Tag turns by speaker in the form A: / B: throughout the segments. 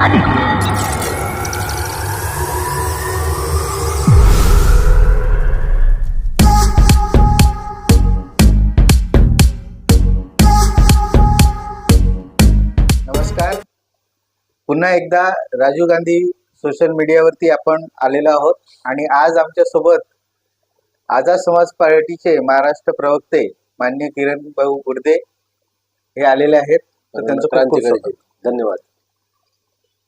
A: नमस्कार. पुन्हा एकदा राजीव गांधी सोशल मीडियावरती आपण आलेलो आहोत आणि आज आमच्या सोबत आझाद समाज पार्टीचे महाराष्ट्र प्रवक्ते माननीय किरण भाऊ गुर्दे हे आलेले आहेत. तर त्यांचं खूप खूप स्वागत.
B: धन्यवाद.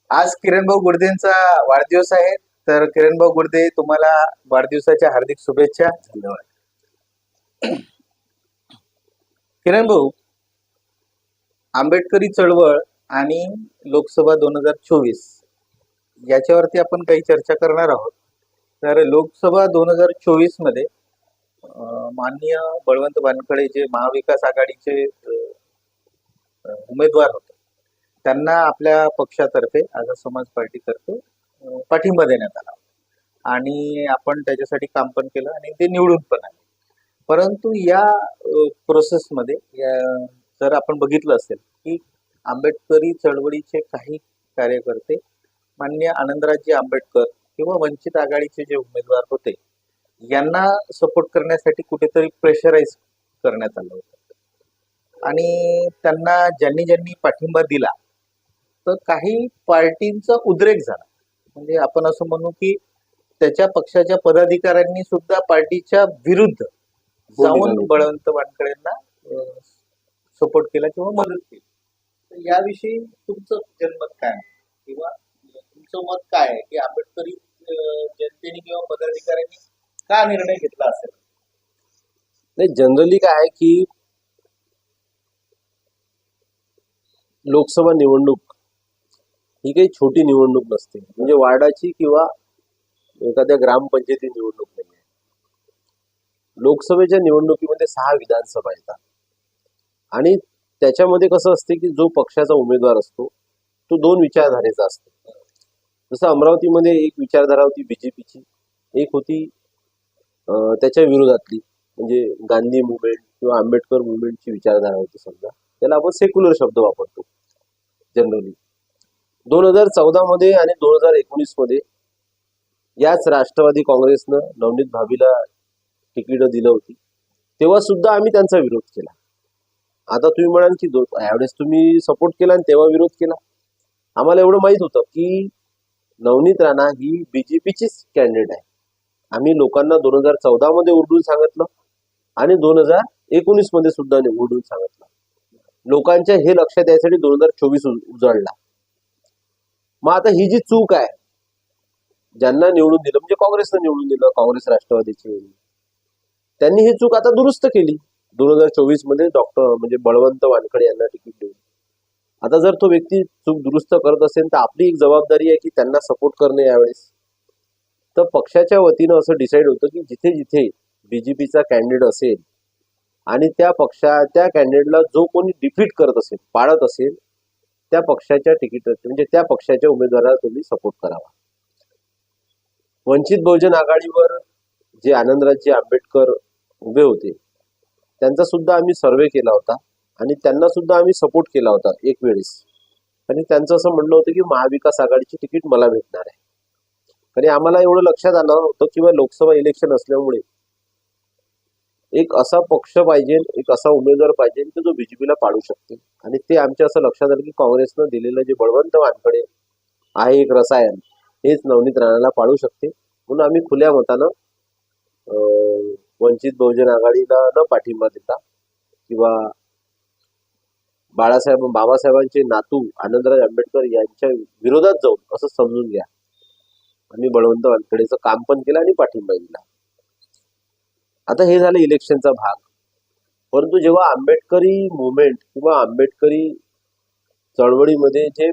A: आज किरण भाऊ गुर्देंचा वाढदिवस आहे. तर किरण भाऊ गुर्दे, तुम्हाला वाढदिवसाच्या हार्दिक शुभेच्छा.
B: धन्यवाद.
A: किरण भाऊ, आंबेडकरी चळवळ आणि लोकसभा 2024 याच्यावरती आपण काही चर्चा करणार आहोत. तर लोकसभा 2024 मध्ये माननीय बळवंत वानखडे जे महाविकास आघाडीचे उमेदवार होते, त्यांना आपल्या पक्षातर्फे आझाद समाज पार्टीतर्फे पाठिंबा देण्यात आला आणि आपण त्याच्यासाठी काम पण केलं आणि ते निवडून पण आले. परंतु या प्रोसेसमध्ये जर आपण बघितलं असेल की आंबेडकरी चळवळीचे काही कार्यकर्ते माननीय आनंदराजे आंबेडकर किंवा वंचित आघाडीचे जे उमेदवार होते यांना सपोर्ट करण्यासाठी कुठेतरी प्रेशराईज करण्यात आलं होतं आणि त्यांना ज्यांनी पाठिंबा दिला तर काही पार्टींचा उद्रेक झाला. म्हणजे आपण असं म्हणू की त्याच्या पक्षाच्या पदाधिकाऱ्यांनी सुद्धा पार्टीच्या विरुद्ध जाऊन बळवंत वानखडेंना सपोर्ट केला किंवा मदत केली. तर याविषयी तुमचं जनमत काय किंवा तुमचं मत काय आहे की आंबेडकरी जनतेने किंवा पदाधिकाऱ्यांनी का निर्णय घेतला असेल?
B: नाही, जनरली काय आहे की लोकसभा निवडणूक ही काही छोटी निवडणूक नसते. म्हणजे वार्डाची किंवा एखाद्या ग्रामपंचायती निवडणूक नाही आहे. लोकसभेच्या निवडणुकीमध्ये 6 विधानसभा येतात आणि त्याच्यामध्ये कसं असते की जो पक्षाचा उमेदवार असतो तो 2 विचारधारेचा असतो. जसं अमरावतीमध्ये एक विचारधारा होती बीजेपीची, एक होती त्याच्या विरोधातली म्हणजे गांधी मुवमेंट किंवा आंबेडकर मुवमेंटची विचारधारा होती. समजा त्याला आपण सेक्युलर शब्द वापरतो जनरली. 2014 मध्ये आणि 2019 मध्ये याच राष्ट्रवादी काँग्रेसनं नवनीत भाभीला तिकीट दिलं होती, तेव्हा सुद्धा आम्ही त्यांचा विरोध केला. आता तुम्ही म्हणाल की यावेळेस तुम्ही सपोर्ट केला आणि तेव्हा विरोध केला. आम्हाला एवढं माहित होतं की नवनीत राणा ही बीजेपीचीच कॅन्डिडेट आहे. आम्ही लोकांना 2014 मध्ये उलटून सांगितलं आणि 2019 मध्ये सुद्धा उलटून सांगितलं. लोकांच्या हे लक्षात यायसाठी 2024 उजाडला. मग आता ही जी चूक आहे, ज्यांना निवडून दिलं म्हणजे काँग्रेसनं निवडून दिलं, काँग्रेस राष्ट्रवादीची, त्यांनी ही चूक आता दुरुस्त केली 2024 मध्ये म्हणजे बळवंत वानखडे यांना तिकीट देऊन. आता जर तो व्यक्ती चूक दुरुस्त करत असेल तर आपली एक जबाबदारी आहे की त्यांना सपोर्ट करणे. यावेळेस तर पक्षाच्या वतीनं असं डिसाईड होतं की जिथे जिथे बीजेपीचा कॅन्डिडेट असेल आणि त्या कॅन्डिडेटला जो कोणी डिफीट करत असेल, पाळत असेल, त्या पक्षाच्या तिकीट म्हणजे त्या पक्षाच्या उमेदवाराला तुम्ही सपोर्ट करावा. वंचित बहुजन आघाडीवर जे आनंदराजे आंबेडकर उभे होते त्यांचा सुद्धा आम्ही सर्वे केला होता आणि त्यांना सुद्धा आम्ही सपोर्ट केला होता एक वेळेस. आणि त्यांचं असं म्हणणं होतं की महाविकास आघाडीची तिकीट मला भेटणार आहे. आणि आम्हाला एवढं लक्षात आलं होतं किंवा लोकसभा इलेक्शन असल्यामुळे एक असा पक्ष पाहिजे, एक असा उमेदवार पाहिजे की जो बीजेपीला पाडू शकते. आणि ते आमच्या असं लक्षात आलं की काँग्रेसनं दिलेलं जे बळवंत वानखडे आहे एक रसायन, हेच नवनीत राणाला पाडू शकते. म्हणून आम्ही खुल्या मतानं वंचित बहुजन आघाडीला न पाठिंबा देता किंवा बाबासाहेबांचे नातू आनंदराज आंबेडकर यांच्या विरोधात जाऊन असं समजून घ्या, आम्ही बळवंत वानखडेचं काम पण केलं आणि पाठिंबा दिला. आता हे झालं इलेक्शनचा भाग. परंतु जेव्हा आंबेडकरी मुवमेंट किंवा आंबेडकरी चळवळीमध्ये जे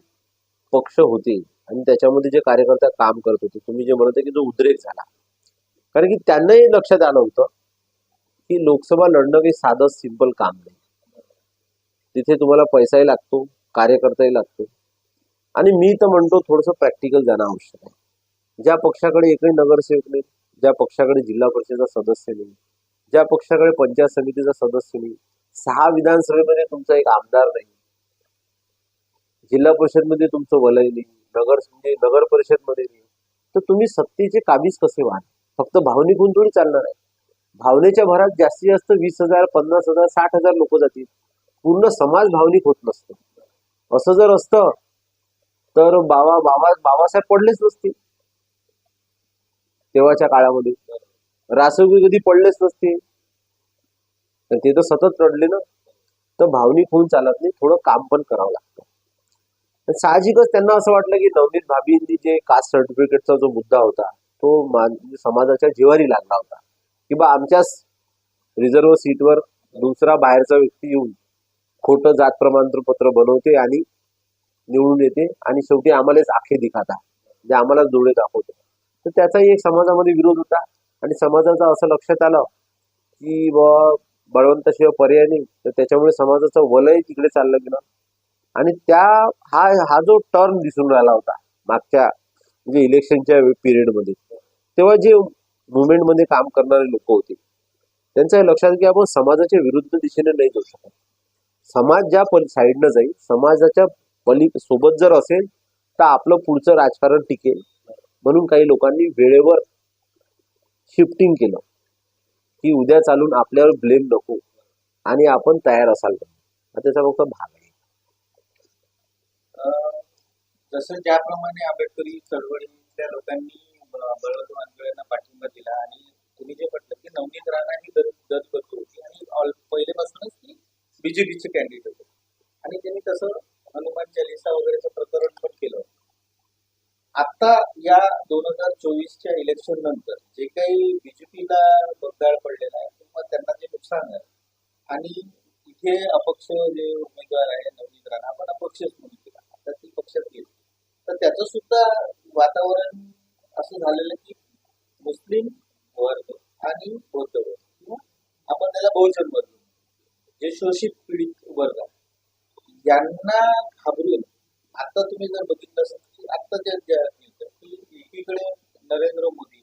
B: पक्ष होते आणि त्याच्यामध्ये जे कार्यकर्ते काम करत होते, तुम्ही जे म्हणत की जो उद्रेक झाला, कारण की त्यांनाही लक्षात आलं होतं की लोकसभा लढणं काही साधं सिंपल काम नाही. तिथे तुम्हाला पैसाही लागतो, कार्यकर्ताही लागतो. आणि मी तर म्हणतो थोडंसं प्रॅक्टिकल जाणं आवश्यक आहे. ज्या पक्षाकडे एकही नगरसेवक नाही, ज्या पक्षाकडे जिल्हा परिषदेचा सदस्य नाही, ज्या पक्षाकडे पंचायत समितीचा सदस्य नाही, 6 विधानसभेमध्ये तुमचा एक आमदार नाही, जिल्हा परिषदमध्ये तुमचं वलय नाही, म्हणजे नगर परिषदमध्ये नाही, तर तुम्ही सत्तेचे काबीज कसे व्हाल? फक्त भावनिक होऊन थोडी चालणार आहे. भावनेच्या भरात जास्तीत जास्त 20,000, 50,000, 60,000 लोक जातील. पूर्ण समाज भावनिक होत नसतो. असं जर असतं तर बाबासाहेब पडलेच नसते तेव्हाच्या काळामध्ये. रासोगी कधी पडलेच नसते. पण ते तर सतत रडले ना. तर भावनिक होऊन चालत नाही, थोडं काम पण करावं लागतं. तर साहजिकच त्यांना असं वाटलं की नवनीत भाभींनी जे कास्ट सर्टिफिकेटचा जो मुद्दा होता तो समाजाच्या जिवारी लागला होता, की बा आमच्याच रिझर्व्ह सीटवर दुसरा बाहेरचा व्यक्ती येऊन खोटं जात प्रमाणपत्र बनवते आणि निवडून येते आणि शेवटी आम्हालाच आखे दिखाता, म्हणजे आम्हालाच डोळे दाखवतो. तर त्याचाही एक समाजामध्ये विरोध होता आणि समाजाचं असं लक्षात आलं की बळवंताशिवाय पर्याय नाही. तर त्याच्यामुळे समाजाचं वलय तिकडे चाललं गेलं आणि हा जो टर्न दिसून राहिला होता मागच्या म्हणजे इलेक्शनच्या पिरियडमध्ये, तेव्हा जे मुवमेंट मध्ये काम करणारे लोक होते त्यांचं हे लक्षात की आपण समाजाच्या विरुद्ध दिशेने नाही जाऊ शकत. समाज ज्या साईडनं जाईल, समाजाच्या सोबत जर असेल तर आपलं पुढचं राजकारण टिकेल. म्हणून काही लोकांनी वेळेवर शिफ्टिंग केलं की उद्या चालून आपल्यावर ब्लेम नको आणि आपण तयार असाल पाहिजे. त्याचा फक्त भाग आहे.
A: जसं ज्याप्रमाणे आंबेडकरी चळवळीतल्या लोकांनी बळवंत वानखेडेंना पाठिंबा दिला आणि तुम्ही जे म्हटलं की नवनीत राणा ही दत्तपती होती आणि पहिलेपासूनच ती बीजेपीचे कॅन्डिडेट होते आणि त्यांनी तसं हनुमान चालिसा वगैरेचं प्रकरण पण केलं. आता या 2024च्या इलेक्शन नंतर जे काही बीजेपीला बगदाळ पडलेला आहे किंवा त्यांना जे नुकसान आहे आणि इथे अपक्ष जे उमेदवार आहे नवनीत राणा, आपण अपक्षच म्हणून केला, आता ती पक्षात गेली, तर त्याचं सुद्धा वातावरण असं झालेलं की मुस्लिम वर्ग आणि बौद्ध वर्ग किंवा आपण त्याला बहुजन वर्ग, जे शोषित पीडित वर्ग आहे, यांना घाबरून आता तुम्ही जर बघितलं असेल की आता की एकीकडे नरेंद्र मोदी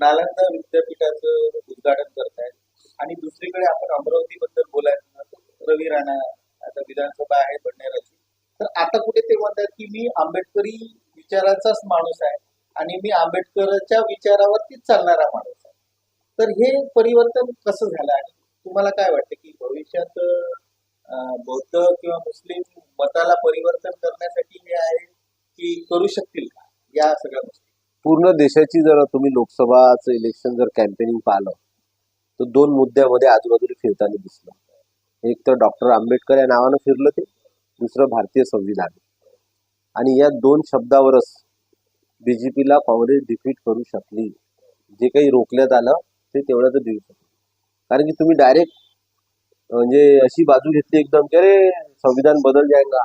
A: नालंदा विद्यापीठाचं उद्घाटन करतायत आणि दुसरीकडे आपण अमरावती बद्दल बोलायचं तर रवी राणा आता विधानसभा आहे बडनेराची, तर आता कुठे ते म्हणतात की मी आंबेडकरी विचाराचाच माणूस आहे आणि मी आंबेडकरच्या विचारावरतीच चालणारा माणूस आहे. तर हे परिवर्तन कसं झालं आणि तुम्हाला काय वाटतं की भविष्यात बौद्ध किंवा मुस्लिम मताला परिवर्तन करण्यासाठी हे आहे की करू शकतील का या सगळ्या गोष्टी?
B: पूर्ण देशाची जर तुम्ही लोकसभाचं इलेक्शन जर कॅम्पेनिंग पाहिलं तर 2 मुद्द्यामध्ये आजूबाजूला फिरताना दिसलं. एक तर डॉक्टर आंबेडकर या नावानं फिरलं ते, दुसरं भारतीय संविधान. आणि या 2 शब्दावरच बीजेपीला काँग्रेस डिफीट करू शकली. जे काही रोखण्यात आलं ते तेवढ्याच देऊ शकलं. कारण की तुम्ही डायरेक्ट म्हणजे अशी बाजू घेतली एकदम की अरे संविधान बदल जाएगा.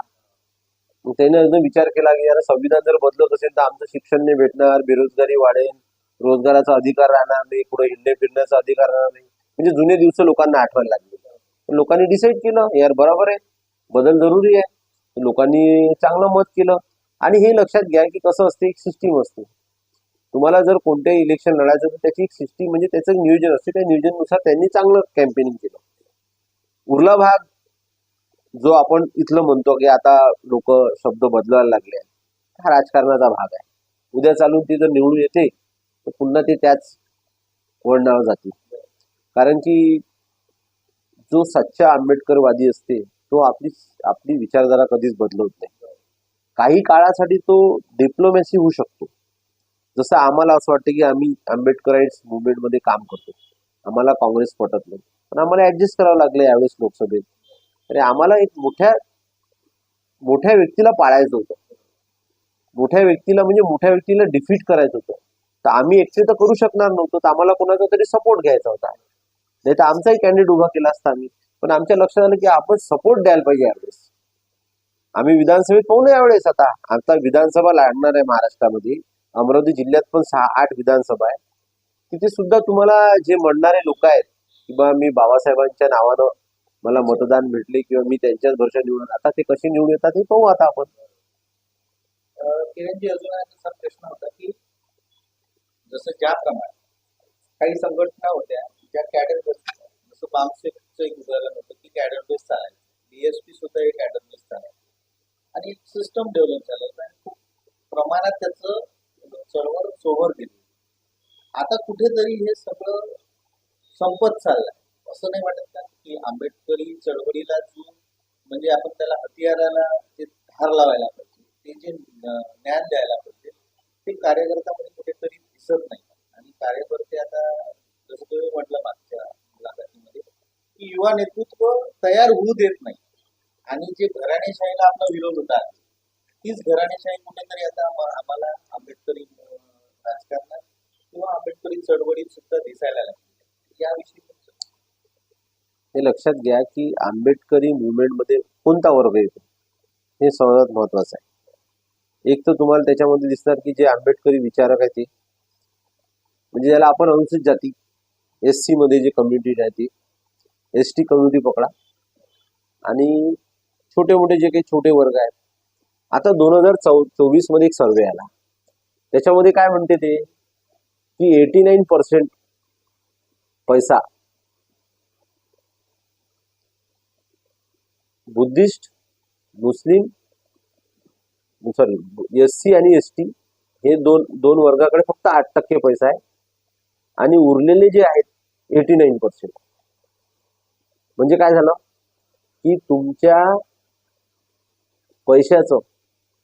B: मग त्याने एकदम विचार केला की यार संविधान जर बदलत असेल तर आमचं शिक्षण नाही भेटणार, बेरोजगारी वाढेल, रोजगाराचा अधिकार राहणार नाही, पुढे हिंडे फिरण्याचा अधिकार राहणार नाही. म्हणजे जुने दिवस लोकांना आठवायला लागले. लोकांनी डिसाईड केलं यार बरोबर आहे, बदल जरुरी आहे. लोकांनी चांगलं मत केलं. आणि हे लक्षात घ्या की कसं असते, एक सिस्टीम असते. तुम्हाला जर कोणत्याही इलेक्शन लढायचं तर त्याची एक सिस्टीम म्हणजे त्याचं एक नियोजन असते. त्या नियोजनानुसार त्यांनी चांगलं कॅम्पेनिंग केलं. उरला भाग जो आपण इथलं म्हणतो की आता लोक शब्द बदलायला लागले, हा राजकारणाचा भाग आहे. उद्या चालून ते जर निवडून येते तर पुन्हा ते त्याच वळणावर जातील. कारण की जो सच्चा आंबेडकरवादी असते तो आपली विचारधारा कधीच बदलत नाही. काही काळासाठी तो डिप्लोमॅसी होऊ शकतो. जसं आम्हाला असं वाटतं की आम्ही आंबेडकराइट्स मुवमेंटमध्ये काम करतो, आम्हाला काँग्रेस पटत नाही, पण आम्हाला ऍडजस्ट करावं लागलं यावेळेस लोकसभेत. अरे आम्हाला एक मोठ्या व्यक्तीला पाळायचं होतं, मोठ्या व्यक्तीला डिफीट करायचं होतं. तर आम्ही एकटे तर करू शकणार नव्हतो, तर आम्हाला कोणाचा तरी सपोर्ट घ्यायचा होता. नाही तर आमचाही कॅन्डिडेट उभा केला असता आम्ही. पण आमच्या लक्षात आलं की आपण सपोर्ट द्यायला पाहिजे यावेळेस. आम्ही विधानसभेत पाहू ना यावेळेस. आता विधानसभा लढणार आहे महाराष्ट्रामध्ये. अमरावती जिल्ह्यात पण 6-8 विधानसभा आहे. तिथे सुद्धा तुम्हाला जे म्हणणारे लोक आहेत किंवा मी बाबासाहेबांच्या नावानं मला मतदान भेटले किंवा मी त्यांच्याच भरशा निवडून, आता ते कसे निवडून येतात हे पाहू आता आपण.
A: किरणजी, अजून असा प्रश्न होता की जसं ज्याप्रमाणे काही संघटना होत्या ज्या कॅडर बेस, जसं बामसेफचं एक उदाहरण होतं की कॅडर बेस चालायचं, बीएसपी सुद्धा एक कॅडर बेस चालायचं आणि सिस्टम डेव्हलप झालं होतं आणि खूप प्रमाणात त्याचं चळवळ सोवर गेली. आता कुठेतरी हे सगळं संपत चाललंय. असं नाही वाटत का की आंबेडकरी चळवळीला जो म्हणजे आपण त्याला हत्याराला जे धार लावायला पाहिजे, ते जे ज्ञान द्यायला पाहिजे, ते कार्यकर्त्यामध्ये कुठेतरी दिसत नाही. आणि कार्यकर्ते आता जसं तुम्ही म्हटलं मागच्या मुलाखतीमध्ये की युवा नेतृत्व तयार होऊ देत नाही. आणि जे घराणेशाहीला आपला विरोध होता, तीच घराणेशाही कुठेतरी आता आम्हाला आंबेडकरी राजकारणात किंवा आंबेडकरी चळवळीत सुद्धा दिसायला लागली. याविषयी तुमचं
B: हे लक्षात घ्या की आंबेडकरी मुवमेंटमध्ये कोणता वर्ग येतो हे सर्वात महत्वाचं आहे. एक तर तुम्हाला त्याच्यामध्ये दिसणार की जे आंबेडकरी विचारक आहेत ते म्हणजे ज्याला आपण अनुसूचित जाती SC मध्ये जे कम्युनिटी आहे ती ST कम्युनिटी पकडा आणि छोटे मोठे जे काही छोटे वर्ग आहेत. आता 2024 मध्ये एक सर्वे आला, त्याच्यामध्ये काय म्हणते ते की 89% पैसा बुद्धिस्ट, मुस्लिम, सॉरी SC आणि ST हे दोन वर्गाकडे फक्त 8% पैसा आहे आणि उरलेले जे आहेत 89%. म्हणजे काय झालं की तुमच्या पैशाचं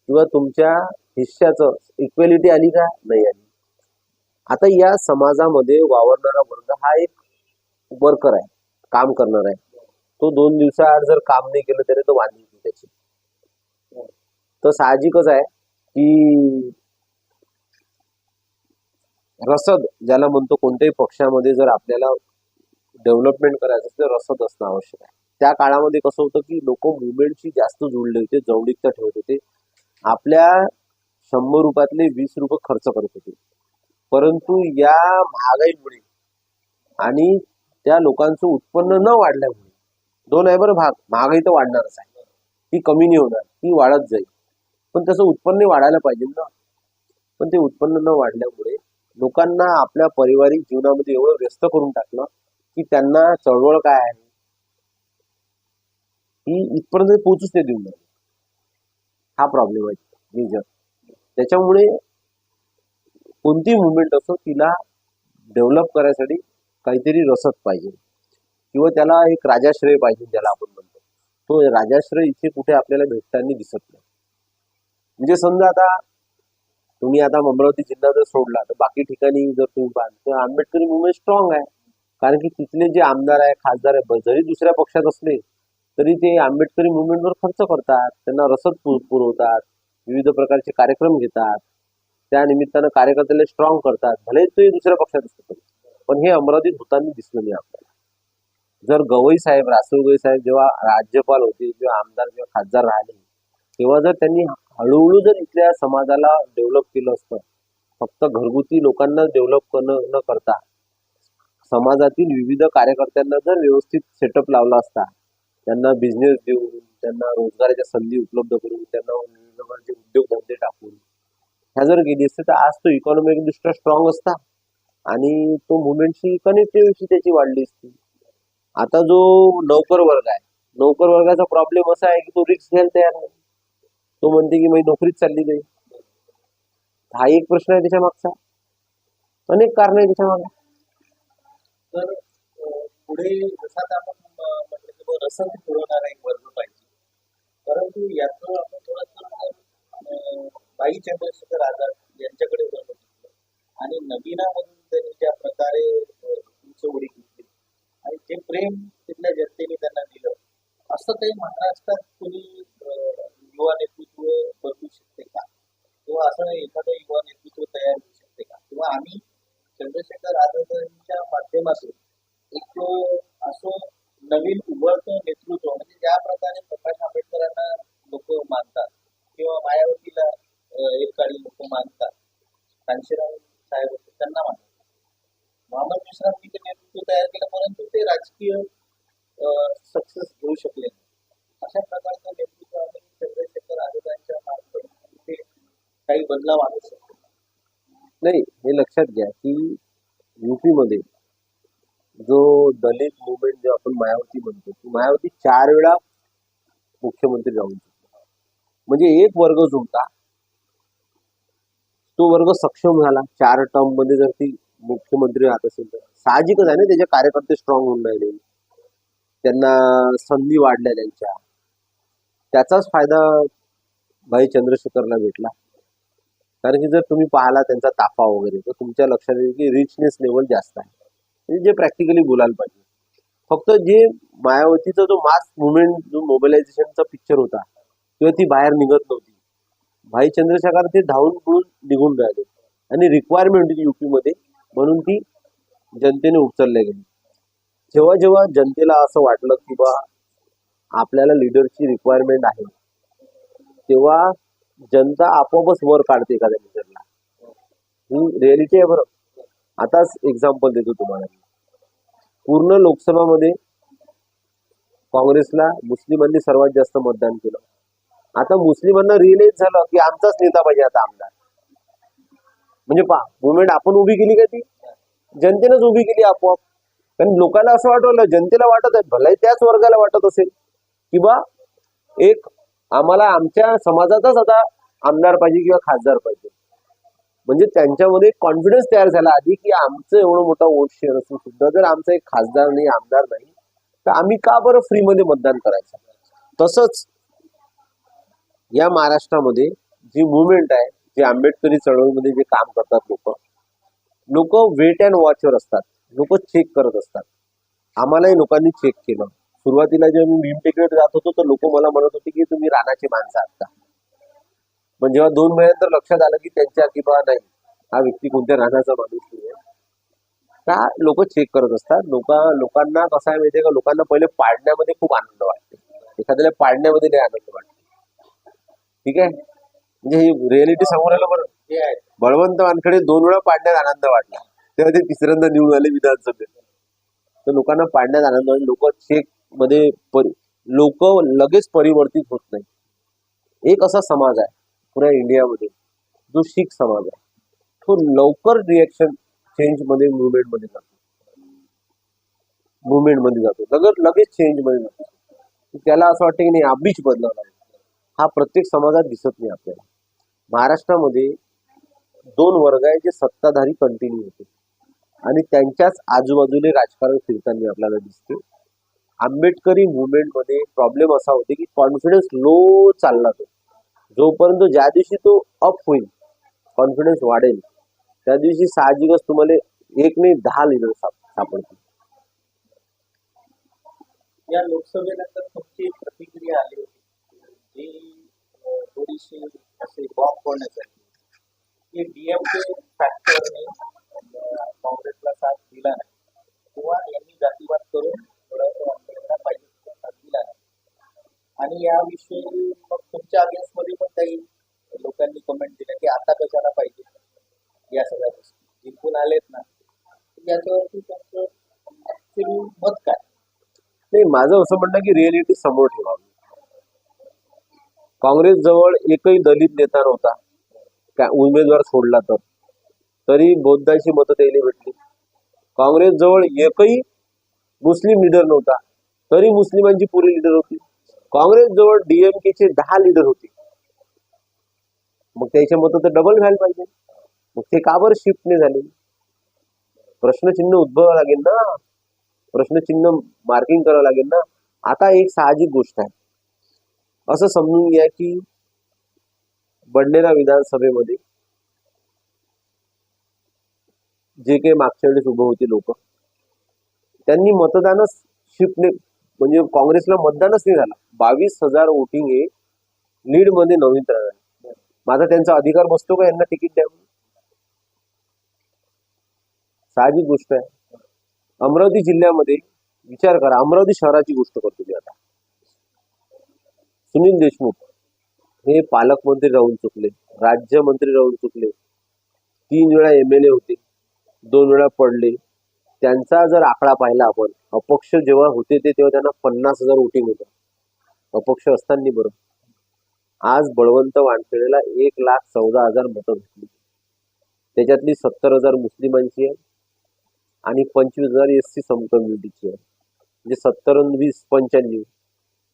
B: किंवा तुमच्या हिश्श्याचं इक्वेलिटी आली का? नाही आली. आता या समाजामध्ये वावरणारा वर्ग हा एक वर्कर आहे, काम करणार आहे. तो 2 दिवसाआड जर काम नाही केलं तरी तो वाढली त्याची. तर साहजिकच आहे की रसद ज्याला म्हणतो कोणत्याही पक्षामध्ये जर आपल्याला डेव्हलपमेंट करायचं असेल तर रसद असणं आवश्यक आहे. त्या काळामध्ये कसं होतं की लोक मुवमेंटशी जास्त जोडले होते, जवळीकता ठेवत होते. आपल्या 100 रुपयातले 20 रुपये खर्च करत होते. परंतु या महागाईमुळे आणि त्या लोकांचं उत्पन्न न वाढल्यामुळे दोन आहे बरं भाग. महागाई तर वाढणारच आहे, ती कमी नाही होणार, ती वाढत जाईल. पण तसं उत्पन्न वाढायला पाहिजे ना. पण ते उत्पन्न न वाढल्यामुळे लोकांना आपल्या पारिवारिक जीवनामध्ये एवढं व्यस्त करून टाकलं की त्यांना चळवळ काय आहे ही इथपर्यंत पोहोचूच नाही देऊन राहिली. हा प्रॉब्लेम आहे मेजर. त्याच्यामुळे कोणती मुवमेंट असो तिला डेव्हलप करायसाठी काहीतरी रसद पाहिजे किंवा त्याला एक राजाश्रय पाहिजे ज्याला आपण म्हणतो. तो राजाश्रय इथे कुठे आपल्याला भेटताना दिसत नाही. म्हणजे समजा आता तुम्ही आता अमरावती जिल्हा जर सोडला तर बाकी ठिकाणी जर तुम्ही पाहाल तर आंबेडकरी मुवमेंट स्ट्रॉंग आहे. कारण की तिथले जे आमदार आहे, खासदार आहे, जरी दुसऱ्या पक्षात असले तरी ते आंबेडकरी मुवमेंटवर खर्च करतात, त्यांना रसद पुरवतात, विविध प्रकारचे कार्यक्रम घेतात, त्या निमित्तानं कार्यकर्त्याला स्ट्रॉंग करतात. भले ते दुसऱ्या पक्षात असतात पण हे अमरावतीत होताना दिसलं नाही आपल्याला. जर गवई साहेब, रासू गवई साहेब जेव्हा राज्यपाल होते, जेव्हा आमदार जेव्हा खासदार राहिले, तेव्हा जर त्यांनी हळूहळू जर इथल्या समाजाला डेव्हलप केलं असतं, फक्त घरगुती लोकांना डेव्हलप न करता समाजातील विविध कार्यकर्त्यांना जर व्यवस्थित सेटअप लावला असता, त्यांना बिझनेस देऊन, त्यांना रोजगाराच्या संधी उपलब्ध करून, त्यांना विविध प्रकारचे उद्योगधंदे टाकून ह्या जर गेली असते तर आज तो इकॉनॉमिक दृष्ट्या स्ट्रॉंग असता आणि तो मुवमेंटची कनेक्टिव्हिटी त्याची वाढली असती. आता जो नोकर वर्ग आहे, नोकर वर्गाचा प्रॉब्लेम असा आहे की तो रिस्क घ्यायला तयार नाही. तो म्हणते की माझी नोकरीच चालली जाईल. हा एक प्रश्न आहे त्याच्या मागचा. अनेक कारण आहे त्याच्या मागे.
A: तर पुढे जसं आता आपण म्हटलं की रसद पुरवणारा एक वर्ग पाहिजे. परंतु याचं आपण थोडंसं बाई चंद्रशेखर आझाद यांच्याकडे बघितलं आणि नवीनामधून त्यांनी ज्या प्रकारे उंच उडी घेतली आणि जे प्रेम तिथल्या जनतेने त्यांना दिलं, असं काही महाराष्ट्रात कोणी युवा नेतृत्व बदलू शकते का? किंवा असं एखादं युवा नेतृत्व तयार होऊ शकते का? किंवा आम्ही चंद्रशेखर आझादांच्या माध्यमातून एक असं नवीन उभरतं नेतृत्व म्हणजे ज्या प्रकारे प्रकाश आंबेडकरांना लोक मानतात किंवा मायावतीला एक काळी लोक मानतात, कांशीराम साहेब होते त्यांना मानतात, मोहम्मद विश्रामजीचे नेतृत्व तयार केलं परंतु ते राजकीय सक्सेस घेऊ शकले नाही. अशा प्रकारचं नेतृत्व आम्ही चंद्रशेखर आझादांच्या मार्फत काही बदलाव आणू शकतो.
B: नाही, हे लक्षात घ्या की UP मध्ये जो दलित मुवमेंट जो आपण मायावती म्हणतो, मायावती 4 वेळा मुख्यमंत्री राहून चुकले. म्हणजे एक वर्ग जो होता तो वर्ग सक्षम झाला. 4 टर्म मध्ये जर ती मुख्यमंत्री राहत असेल तर साहजिकच आहे ना, त्याचे कार्यकर्ते स्ट्रॉंग होऊन राहिले, त्यांना संधी वाढल्या त्यांच्या. त्याचाच फायदा भाई चंद्रशेखरला भेटला. कारण की जर तुम्ही पाहिला त्यांचा ताफा वगैरे तर तुमच्या लक्षात येईल की रिचनेस लेवल जास्त आहे. म्हणजे जे प्रॅक्टिकली बोलायला पाहिजे. फक्त जे मायावतीचा जो मास मुवमेंट, जो मोबिलायझेशनचा पिक्चर होता किंवा ती बाहेर निघत नव्हती, भाई चंद्रशेखर ते धावून पळून निघून राहिले आणि रिक्वायरमेंट होती युपी मध्ये, म्हणून ती जनतेने उचलल्या गेली. जेव्हा जेव्हा जनतेला असं वाटलं की बा आपल्याला लीडरची रिक्वायरमेंट आहे, तेव्हा जनता आपोआपच वर काढते एखाद्या लीडरला. ही रिअलिटी आहे बरं. आताच एक्झाम्पल देतो तुम्हाला. पूर्ण लोकसभामध्ये काँग्रेसला मुस्लिमांनी सर्वात जास्त मतदान केलं. आता मुस्लिमांना रिअलाइज झालं की आमचाच नेता पाहिजे आता आमदार. म्हणजे पहा, मुवमेंट आपण उभी केली का? ती जनतेनंच उभी केली आपोआप. कारण लोकांना असं वाटवलं, जनतेला वाटत आहे, भलाई त्याच वर्गाला वाटत असेल की बा एक आम्हाला आमच्या समाजाचाच आता आमदार पाहिजे किंवा खासदार पाहिजे. म्हणजे त्यांच्यामध्ये कॉन्फिडन्स तयार झाला आधी की आमचं एवढं मोठा वोट शेअर असून सुद्धा जर आमचा एक खासदार नाही, आमदार नाही, तर आम्ही का बरं फ्रीमध्ये मतदान करायचं. तसंच या महाराष्ट्रामध्ये जी मुवमेंट आहे, जे आंबेडकरी चळवळीमध्ये जे काम करतात लोक वेट अँड वॉचवर असतात. लोक चेक करत असतात. आम्हालाही लोकांनी चेक केलं. सुरुवातीला जेव्हा मी भीमटेकडे जात होतो तर लोक मला म्हणत होते की तुम्ही राणाचे माणसं आहात का. पण जेव्हा 2 महिन्यानंतर लक्षात आलं की त्यांच्या की बा नाही, हा व्यक्ती कोणत्या राणाचा माणूस नाही, का लोक चेक करत असतात. लोकांना कसं आहे माहितीये का, लोकांना पहिले पाडण्यामध्ये खूप आनंद वाटते, एखाद्याला पाडण्यामध्ये नाही आनंद वाटते. ठीक आहे, म्हणजे ही रिअलिटी समोर आलं बरं. बळवंत वानखेडे 2 वेळा पाडण्यात आनंद वाटला, तेव्हा ते तिसऱ्यांदा निवडून आले विधानसभेत. तर लोकांना पाडण्यात आनंद वाटला. लोक चेक मध्ये लोक लगेच परिवर्तित होत नाही. एक असा समाज आहे पुऱ्या इंडियामध्ये जो शीख समाज आहे, तो लवकर रिएक्शन चेंज मध्ये मुवमेंट मध्ये जातो, लगेच चेंज मध्ये जातो. त्याला असं वाटतं की नाही अभीच बदलावं लागेल. हा प्रत्येक समाजात दिसत नाही आपल्याला. महाराष्ट्रामध्ये 2 वर्ग आहे जे सत्ताधारी कंटिन्यू होते आणि त्यांच्याच आजूबाजूने राजकारण फिरताना आपल्याला दिसते. आंबेडकरी मुवमेंट मध्ये प्रॉब्लेम असा होते की कॉन्फिडन्स लो चालला तो. जोपर्यंत ज्या दिवशी तो अप होईल, कॉन्फिडन्स वाढेल, त्या दिवशी साहजिकच तुम्हाला एक नाही 10 लीडर सापडतील.
A: या लोकसभेनंतर तुमची प्रतिक्रिया आली होती जी थोडीशी असे बॉम्ब फोडण्यासाठी की डीएमके फॅक्टरने काँग्रेसला साथ दिला नाही किंवा यांनी जातीवाद करून थोडा पाहिजे साथ दिला नाही. आणि याविषयी मग तुमच्या अगेन्स्ट मध्ये पण काही लोकांनी कमेंट दिल्या की आता कशाला पाहिजे या सगळ्या गोष्टी जिंकून आलेत ना, याच्यावरती तुमचं ऍक्च्युअली मत काय?
B: नाही, माझं असं म्हणणं की रिअलिटी समोर ठेवावी. काँग्रेस जवळ एकही दलित नेता नव्हता, उमेदवार सोडला तरी बौद्धांची मतं त्याला भेटली. काँग्रेस जवळ एकही मुस्लिम लीडर नव्हता, तरी मुस्लिमांची पुरी लीडर होती. काँग्रेस जवळ डीएमकेचे 10 लीडर होते, मग त्याच्या मतं तर डबल व्हायला पाहिजे. मग ते का बरं शिफ्ट नाही झाले? प्रश्नचिन्ह उद्भवावं लागेल ना, प्रश्नचिन्ह मार्किंग करावं लागेल ना. आता एक साहजिक गोष्ट आहे, असं समजून घ्या की बडनेरा विधानसभेमध्ये जे काही मागच्या वेळेस उभं होते लोक, त्यांनी मतदानच शिफ्ट नाही, म्हणजे काँग्रेसला मतदानच नाही झालं. 22,000 वोटिंग हे लीड मध्ये नवीन राहिलं. माझा त्यांचा अधिकार बसतो का यांना तिकीट द्यावं? साहजिक गोष्ट आहे. अमरावती जिल्ह्यामध्ये विचार करा, अमरावती शहराची गोष्ट करतो मी आता. सुनील देशमुख हे पालकमंत्री राहून चुकले, राज्यमंत्री राहून चुकले, 3 वेळा MLA होते, 2 वेळा पडले. त्यांचा जर आकडा पाहिला आपण, अपक्ष जेव्हा होते तेव्हा त्यांना 50,000 वोटिंग होतं अपक्ष असताना. बरं, आज बळवंत वानखेडेला 1,14,000 मतं भेटली. त्याच्यातली 70,000 मुस्लिमांची आहे आणि 25,000 SC सम कम्युनिटीची आहे. म्हणजे 70 20 95.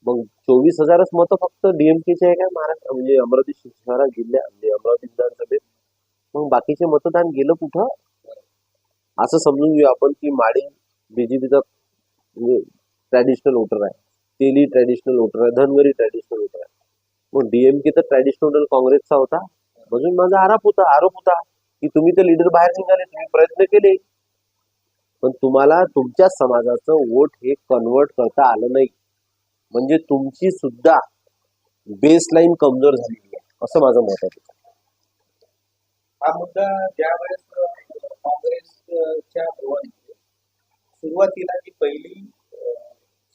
B: मग 24,000च मतं फक्त डीएमकेचे आहे काय महाराष्ट्र म्हणजे अमरावती शहरात जिल्ह्यात म्हणजे अमरावती विधानसभेत? मग बाकीचे मतदान गेलं कुठं? असं समजून घेऊ आपण की माळी बीजेपीचा म्हणजे ट्रॅडिशनल वोटर आहे, तेली ट्रॅडिशनल वोटर आहे, धनगरी ट्रॅडिशनल वोटर आहे. मग डीएमके तर ट्रॅडिशनल काँग्रेसचा होता. म्हणून माझा आरोप होता की तुम्ही तर लीडर बाहेर निघाले, तुम्ही प्रयत्न केले, पण तुम्हाला तुमच्या समाजाचं वोट हे कन्वर्ट करता आलं नाही. म्हणजे तुमची सुद्धा बेसलाईन कमजोर झालेली आहे, असं माझं मत आहे.
A: हा मुद्दा ज्यावेळेस काँग्रेसच्या भवनामध्ये सुरुवातीला जी पहिली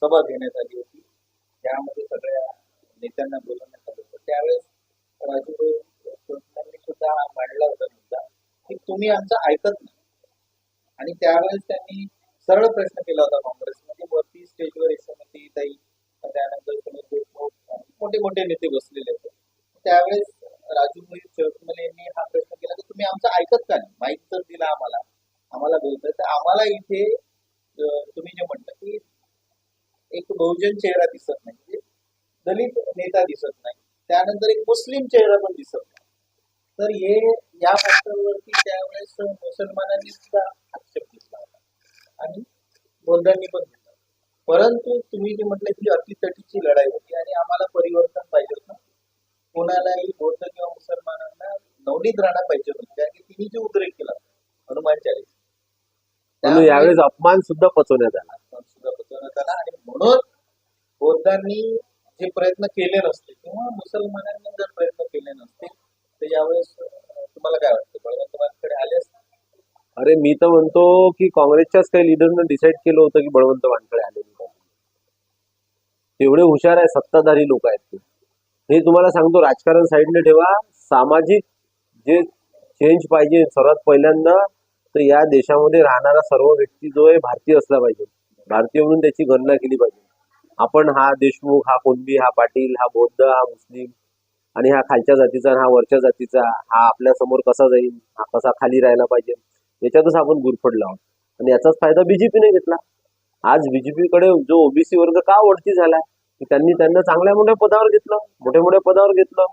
A: सभा घेण्यात आली होती, त्यामध्ये सगळ्या नेत्यांना बोलवण्यात आलं होतं, त्यावेळेस राजू यांनी सुद्धा हा मांडला होता मुद्दा की तुम्ही आमचं ऐकत नाही. आणि त्यावेळेस त्यांनी सरळ प्रश्न केला होता काँग्रेसमध्ये, वरती स्टेजवर यशोमती ताई, त्यानंतर सुनील देशमुख, मोठे मोठे नेते बसलेले होते. त्यावेळेस राजू चौकमले यांनी हा प्रश्न केला की तुम्ही आमचं ऐकत का नाही? माईक जर दिला आम्हाला बोलतोय तर आम्हाला इथे तुम्ही जे म्हणता की एक बहुजन चेहरा दिसत नाही, म्हणजे दलित नेता दिसत नाही, त्यानंतर एक मुस्लिम चेहरा पण दिसत नाही. तर हे या पातळीवरती त्यावेळेस मुसलमानांनी सुद्धा आक्षेप घेतला होता आणि बौद्धांनी पण घेतला. परंतु तुम्ही जे म्हटलं ही अटीतटीची लढाई होती आणि आम्हाला परिवर्तन पाहिजे होतं. कोणालाही बौद्ध किंवा मुसलमानांना नवनीत राहणं पाहिजे होतं, कारण की तिने जो उद्रेक केला हनुमान चालीस,
B: म्हणून यावेळेस अपमान सुद्धा पचवण्यात आला.
A: आणि म्हणून बौद्धांनी जे प्रयत्न केले नसते किंवा मुसलमानांनी जर प्रयत्न केले नसते तर यावेळेस तुम्हाला काय वाटतं, बळवंत वानखेडे आले असते?
B: अरे मी तर म्हणतो की काँग्रेसच्याच काही लिडरनं डिसाईड केलं होतं की बळवंत वानखेडे आले नाही. तेवढे हुशार आहे, सत्ताधारी लोक आहेत ते. हे तुम्हाला सांगतो, राजकारण साईडने ठेवा, सामाजिक जे चेंज पाहिजे सर्वात पहिल्यांदा तर या देशामध्ये राहणारा सर्व व्यक्ती जो आहे भारतीय असला पाहिजे. भारतीय म्हणून त्याची गणना केली पाहिजे. आपण हा देशमुख, हा कुणबी, हा पाटील, हा बौद्ध, हा मुस्लिम आणि हा खालच्या जातीचा हा वरच्या जातीचा, हा आपल्या समोर कसा जाईल, हा कसा खाली राहायला पाहिजे, याच्यातच आपण गुरफटलो आहोत. आणि याचाच फायदा बीजेपीने घेतला. आज बीजेपीकडे जो ओबीसी वर्ग का वळती झालाय की त्यांना चांगल्या मोठ्या पदावर घेतलं, मोठ्या मोठ्या पदावर घेतलं.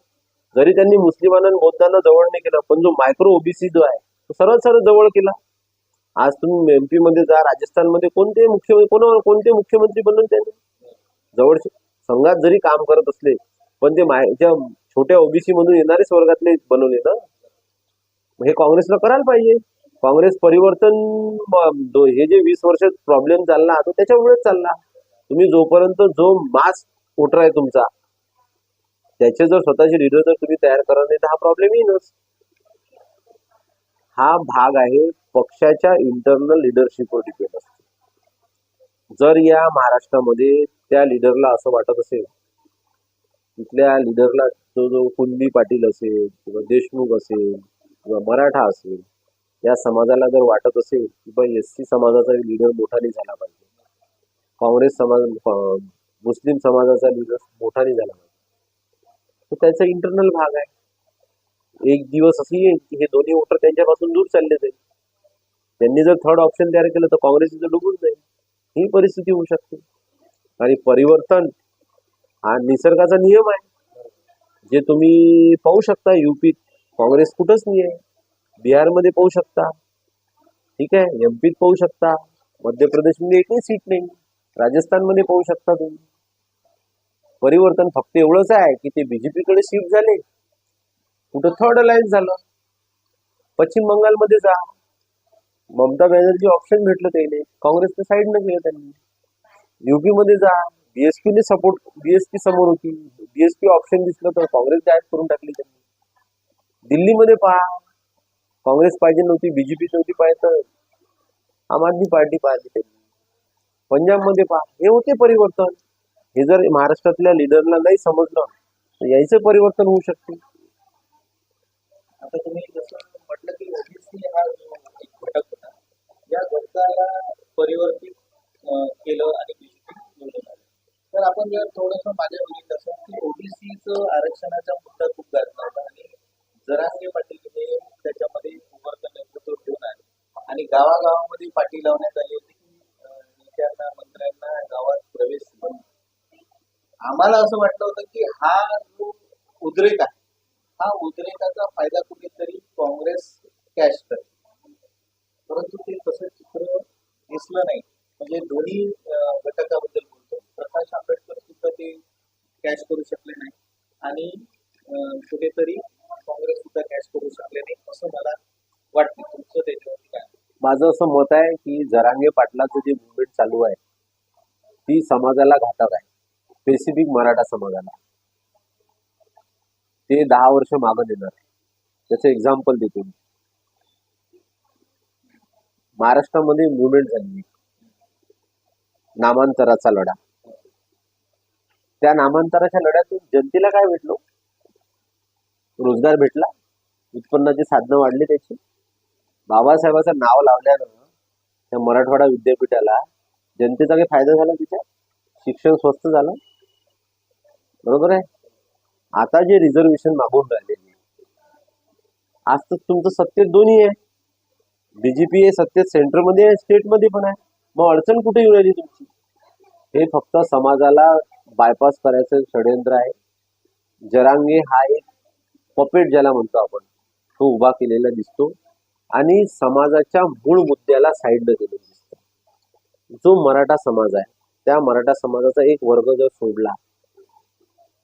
B: जरी त्यांनी मुस्लिमांना आणि बौद्धांना जवळ नाही केलं, पण जो मायक्रो ओबीसी जो आहे तो सरळ सरळ जवळ केला. आज तुम्ही एमपी मध्ये जा, राजस्थानमध्ये कोणते मुख्यमंत्री बनले त्यांनी जवळ संघात जरी काम करत असले, पण ते ज्या छोट्या ओबीसी मधून येणारेच वर्गातले बनवले ना. हे काँग्रेसला करायला पाहिजे. काँग्रेस परिवर्तन हे जे 20 वर्ष प्रॉब्लेम चालला तो त्याच्यामुळेच चालला. तुम्ही जोपर्यंत जो मास वोटर आहे तुमचा, त्याचे जर स्वतःचे लीडर जर तुम्ही तयार करा नाही तर हा प्रॉब्लेम येईनच. हा भाग आहे पक्षाच्या इंटरनल लिडरशिपवर डिपेंड असतो. जर या महाराष्ट्रामध्ये त्या लिडरला असं वाटत असेल, तिथल्या लिडरला जो कुणबी पाटील असेल किंवा देशमुख असेल किंवा मराठा असेल, या समाजाला जर वाटत असेल की बा एससी समाजाचा लीडर मोठा नाही झाला पाहिजे, काँग्रेस समाज मुस्लिम समाजाचा लीडर मोठा नाही झाला पाहिजे, तर त्याचा इंटरनल भाग आहे. एक दिवस अशी येईल की हे दोन्ही वोटर त्यांच्यापासून दूर चालले जाईल. त्यांनी जर थर्ड ऑप्शन तयार केलं तर काँग्रेस इथं डुबून जाईल. ही परिस्थिती होऊ शकते. आणि परिवर्तन हा निसर्गाचा नियम आहे, जे तुम्ही पाहू शकता. युपीत काँग्रेस कुठंच नाही आहे, बिहारमध्ये पाहू शकता, ठीक आहे, एमपीत पाहू शकता, मध्य प्रदेशमध्ये एकही सीट नाही, राजस्थानमध्ये पाहू शकता तुम्ही. परिवर्तन फक्त एवढंच आहे की ते बीजेपीकडे शिफ्ट झाले, कुठं थर्ड अलायन्स झालं. पश्चिम बंगालमध्ये जा, ममता बॅनर्जी ऑप्शन भेटलं त्याने, काँग्रेसच्या साईडनं केलं त्यांनी. युपी मध्ये जा, बीएसपीने सपोर्ट, बीएसपी समोर होती, बीएसपी ऑप्शन दिसलं तर काँग्रेस गायब करून टाकली त्यांनी. दिल्लीमध्ये पहा, काँग्रेस पाहिजे नव्हती, बीजेपी नव्हती पाहिजे तर आम आदमी पार्टी पाहिली त्यांनी. पंजाबमध्ये पहा, हे होते परिवर्तन. हे जर महाराष्ट्रातल्या लिडरला नाही समजलं तर यायचं परिवर्तन होऊ शकते.
A: आता तुम्ही जसं म्हटलं की ओबीसी हा जो एक घटक होता, या घटकाला परिवर्तित केलं आणि बीजेपी निवडून आलं. तर आपण जर थोडंसं माझ्या बघितलं असं की ओबीसीचं आरक्षणाचा मुद्दा खूप गाजला होता आणि जरांगे पाटील हे त्याच्यामध्ये उभरतं नेतृत्व ठेवून आले आणि गावागावामध्ये पाठी लावण्यात आली होती की नेत्यांना, मंत्र्यांना गावात प्रवेश बंद. आम्हाला असं वाटलं होतं की हा जो उद्रेक आहे, हा उद्रेकाचा फायदा कुठेतरी काँग्रेस कॅश करेल, परंतु ते तसं चित्र दिसलं नाही. म्हणजे दोन्ही घटकाबद्दल बोलतो, प्रकाश आंबेडकर सुद्धा ते कॅश करू शकले नाही आणि कुठेतरी काँग्रेस सुद्धा कॅश करू शकले नाही असं मला वाटतं. तुमचं त्याच्यावरती काय?
B: माझं असं मत आहे की जरांगे पाटलाचं जे मुवमेंट चालू आहे ती समाजाला घातक आहे, स्पेसिफिक मराठा समाजाला. ते 10 वर्ष मागं नेणार आहे. त्याचं एक्झाम्पल देतो मी. महाराष्ट्रामध्ये मुवमेंट झाली नामांतराचा लढा. त्या नामांतराच्या लढ्यातून जनतेला काय भेटलो? रोजगार भेटला, उत्पन्नाची साधनं वाढली त्याची. बाबासाहेबांचं नाव लावल्यानं त्या मराठवाडा विद्यापीठाला जनतेचा काही फायदा झाला, तिच्या शिक्षण स्वस्त झालं, बरोबर आहे. आता जे रिझर्वेशन मागून राहिलेले, आज तर तुमचं सत्तेत दोन्ही आहे, बीजेपी आहे सत्तेत, सेंटरमध्ये आहे, स्टेटमध्ये पण आहे. मग अडचण कुठे येऊ राहिली तुमची? हे फक्त समाजाला बायपास करायचं षडयंत्र आहे. जरांगे हा एक पपेट ज्याला म्हणतो आपण, तो उभा केलेला दिसतो आणि समाजाच्या मूळ मुद्द्याला साईडला केलेलं दिसतं. जो मराठा समाज आहे, त्या मराठा समाजाचा एक वर्ग जर सोडला,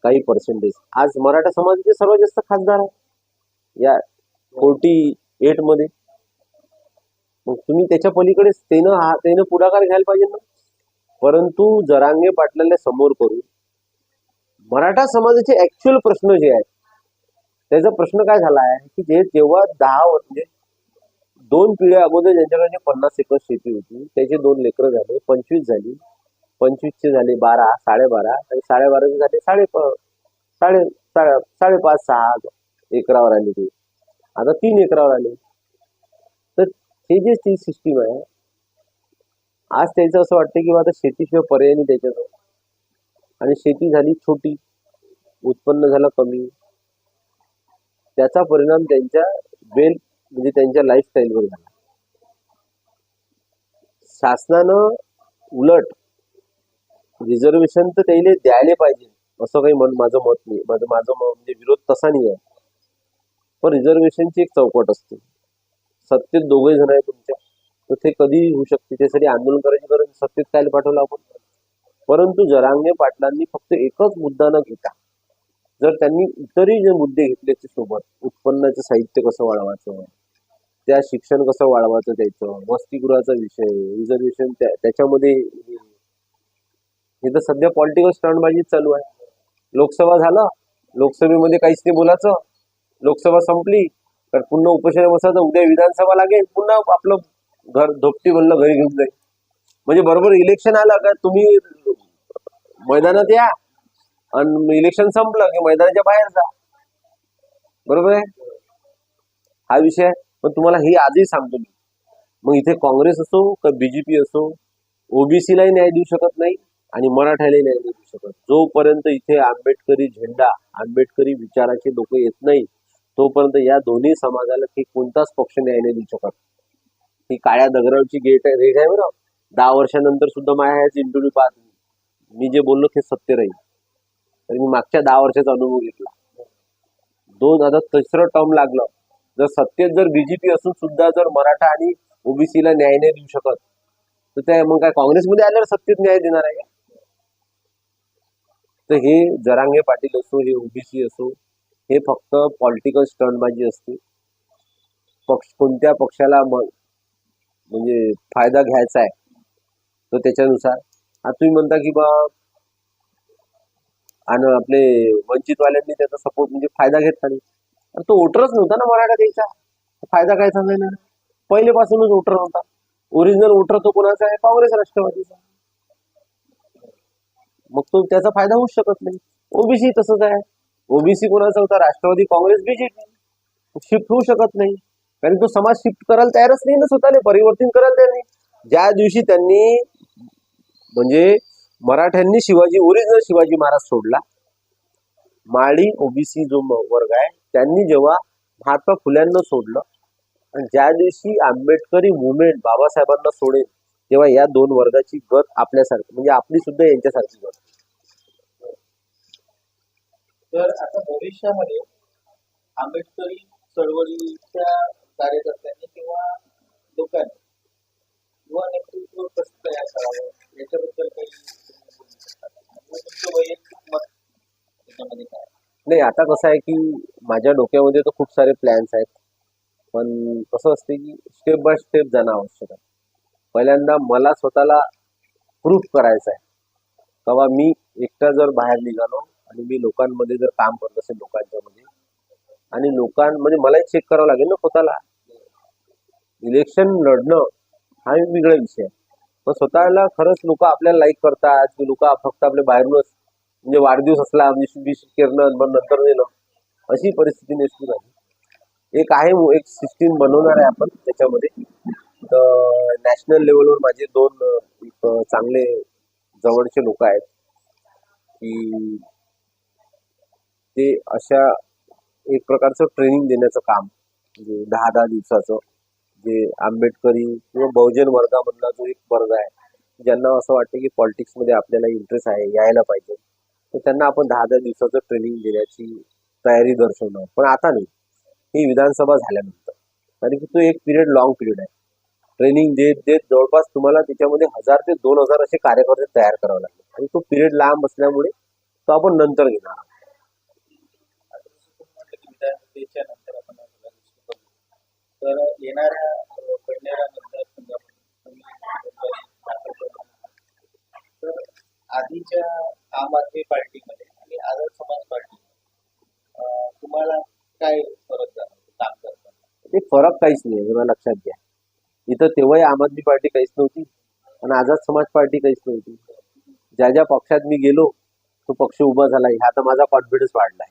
B: काही पर्सेंटेज, आज मराठा समाजाचे सर्वात जास्त खासदार आहे या 48 मध्ये. मग तुम्ही त्याच्या पलीकडे त्यानं पुढाकार घ्यायला पाहिजे ना. परंतु जरांगे पाटलाला समोर करून मराठा समाजाचे ऍक्च्युअल प्रश्न जे आहेत, त्याचा प्रश्न काय झाला आहे की जे तेव्हा 10 म्हणजे 2 पिढ्या अगोदर ज्यांच्याकडे 50 एकर शेती होती, त्याचे 2 लेकरं झाले, 25 झाली, 25चे झाले 12, 12.5 आणि 12.5चे झाले 5.5-6 एकरावर आले. ते आता 3 एकरावर आले. तर हे जे ती सिस्टीम आहे, आज त्याचं असं वाटतं की आता शेतीशिवाय पर्याय नाही त्याच्याजवळ, आणि शेती झाली छोटी, उत्पन्न झालं कमी. त्याचा परिणाम त्यांच्या म्हणजे त्यांच्या लाईफस्टाईलवर झाला. शासनानं उलट रिझर्वेशन तर त्याला द्यायला पाहिजे असं काही माझं मत नाही. माझं म्हणजे विरोध तसा नाही आहे, पण रिझर्वेशनची एक चौकट असते. सत्तेत दोघे जण आहे तुमच्या, तर ते कधी होऊ शकते. त्यासाठी आंदोलन करायची गरज, सत्तेत काय पाठवलं आपण. परंतु जरांगे पाटलांनी फक्त एकच मुद्दा न घेता, जर त्यांनी इतरही जे मुद्दे घेतले सोबत, उत्पन्नाचं साहित्य कसं वाढवायचं, त्या शिक्षण कसं वाढवायचं, त्याचं वसतिगृहाचा विषय, रिझर्वेशन त्याच्यामध्ये, हे तर सध्या पॉलिटिकल स्टंटबाजीच चालू आहे. लोकसभा झालं, लोकसभेमध्ये काहीच नाही बोलायचं, लोकसभा संपली तर पुन्हा उपोषण बसायचं, उद्या विधानसभा लागेल, पुन्हा आपलं घर धोपटी बनलं घरी घेऊन जाईल. म्हणजे बरोबर इलेक्शन आलं का तुम्ही मैदानात या आणि इलेक्शन संपलं की मैदानाच्या बाहेर जा, बरोबर आहे. हा विषय आहे. पण तुम्हाला हे आजही सांगतो मी, मग इथे काँग्रेस असो का बीजेपी असो, ओबीसीलाही न्याय देऊ शकत नाही आणि मराठ्यालाही न्याय देऊ शकत. जोपर्यंत इथे आंबेडकरी झेंडा, आंबेडकरी विचाराचे लोक येत नाही, तोपर्यंत या दोन्ही समाजाला की कोणताच पक्ष न्याय नाही देऊ शकत. ही काळ्या दगडावरची रेट आहे बरं. 10 वर्षानंतर सुद्धा माझ्या इंटरव्ह्यू पाहत मी जे बोललो ते सत्य राहील. तर मी मागच्या 10 वर्षाचा अनुभव घेतला. 2000 तिसरं टर्म लागलं. जर सत्तेत जर बीजेपी असून सुद्धा जर मराठा आणि ओबीसीला न्याय नाही देऊ शकत, तर त्या मग काय काँग्रेसमध्ये आल्यावर सत्तेत न्याय देणार आहे का? तर हे जरांगे पाटील असो, हे ओबीसी असो, हे फक्त पॉलिटिकल स्टंटबाजी असते. कोणत्या पक्षाला म्हणजे फायदा घ्यायचा आहे तर त्याच्यानुसार. आता तुम्ही म्हणता की बा आणि आपले वंचितवाल्यांनी त्याचा सपोर्ट म्हणजे फायदा घेतला नाही, तो वोटरच नव्हता ना मराठा द्यायचा, फायदा काय सांगायला. पहिलेपासूनच वोटर नव्हता. ओरिजिनल वोटर तो कोणाचा आहे? काँग्रेस राष्ट्रवादीचा. मग तो त्याचा फायदा होऊ शकत नाही. ओबीसी तसंच आहे. ओबीसी कोणाचा होता? राष्ट्रवादी, काँग्रेस, बीजेपी. शिफ्ट होऊ शकत नाही, कारण तो समाज शिफ्ट करायला तयारच नाही ना, स्वतःला परिवर्तन करायला तयार नाही. ज्या दिवशी त्यांनी म्हणजे मराठ्यांनी ओरिजिनल शिवाजी महाराज सोडला, माळी ओबीसी जो वर्ग आहे त्यांनी जेव्हा महात्मा फुल्यांना सोडलं, आणि ज्या दिवशी आंबेडकरी मुवमेंट बाबासाहेबांना सोडेल, तेव्हा या दोन वर्गाची गत आपल्यासारखी म्हणजे आपली सुद्धा यांच्यासारखी गत.
A: तर आता भविष्यामध्ये आंबेडकरी चळवळीच्या कार्यकर्त्यांनी किंवा लोकांनी युवा नेतृत्व कसं तयार करावं याच्याबद्दल काही तुम्ही बोलू शकता का? म्हणजे तुमचं वैयक्तिक मत त्याच्यामध्ये काय?
B: नाही, आता कसं आहे की माझ्या डोक्यामध्ये तर खूप सारे प्लॅन्स आहेत, पण कसं असते की स्टेप बाय स्टेप जाणं आवश्यक आहे. पहिल्यांदा मला स्वतःला प्रूफ करायचं आहे का बा मी एकटा जर बाहेर निघालो आणि मी लोकांमध्ये जर काम करत असेल लोकांच्या मध्ये, आणि लोकांमध्ये मलाही चेक करावं लागेल ना स्वतःला. इलेक्शन लढणं हा एक वेगळा विषय आहे, पण स्वतःला खरंच लोक आपल्याला लाईक करतात की लोक फक्त आपल्या बाहेरूनच, म्हणजे वाढदिवस असला विश करणं मग नंतर नेलं, अशी परिस्थिती नसली पाहिजे. एक आहे एक सिस्टीम बनवणार आहे आपण त्याच्यामध्ये. तर नॅशनल लेवलवर माझे दोन एक चांगले जवळचे लोक आहेत की ते अशा एक प्रकारचं ट्रेनिंग देण्याचं काम, म्हणजे 10-10 दिवसाचं, जे आंबेडकरी किंवा बहुजन वर्गामधला जो एक वर्ग आहे ज्यांना असं वाटतं की पॉलिटिक्समध्ये आपल्याला इंटरेस्ट आहे, यायला पाहिजे, तर त्यांना आपण 10-10 दिवसाचं ट्रेनिंग देण्याची तयारी दर्शवणार. पण आता नाही, ही विधानसभा झाल्यानंतर, कारण की तो एक पिरियड लॉंग पिरियड आहे. ट्रेनिंग देत देत जवळपास तुम्हाला त्याच्यामध्ये 1000 ते 2000 असे कार्यकर्ते तयार करावे लागले, आणि तो पिरियड लांब असल्यामुळे तो आपण नंतर घेणार.
A: आता जसं तुम्ही म्हटलं की विधानसभेच्या नंतर आपण हा सगळा गोष्टी करू. तर येणाऱ्या बडनेरा मतदारसंघामध्ये तुम्ही उमेदवारी दाखल करणार आहात. तर आधीच्या आम आदमी पार्टीमध्ये आणि आझाद समाज पार्टीमध्ये तुम्हाला काय फरक जाणवतो काम करताना?
B: ते फरक काहीच नाही, हे मला लक्षात घ्या. इथं तेव्हाही आम आदमी पार्टी काहीच नव्हती आणि आझाद समाज पार्टी काहीच नव्हती. ज्या ज्या पक्षात मी गेलो तो पक्ष उभा झाला, ह्या तर माझा कॉन्फिडन्स वाढलाय.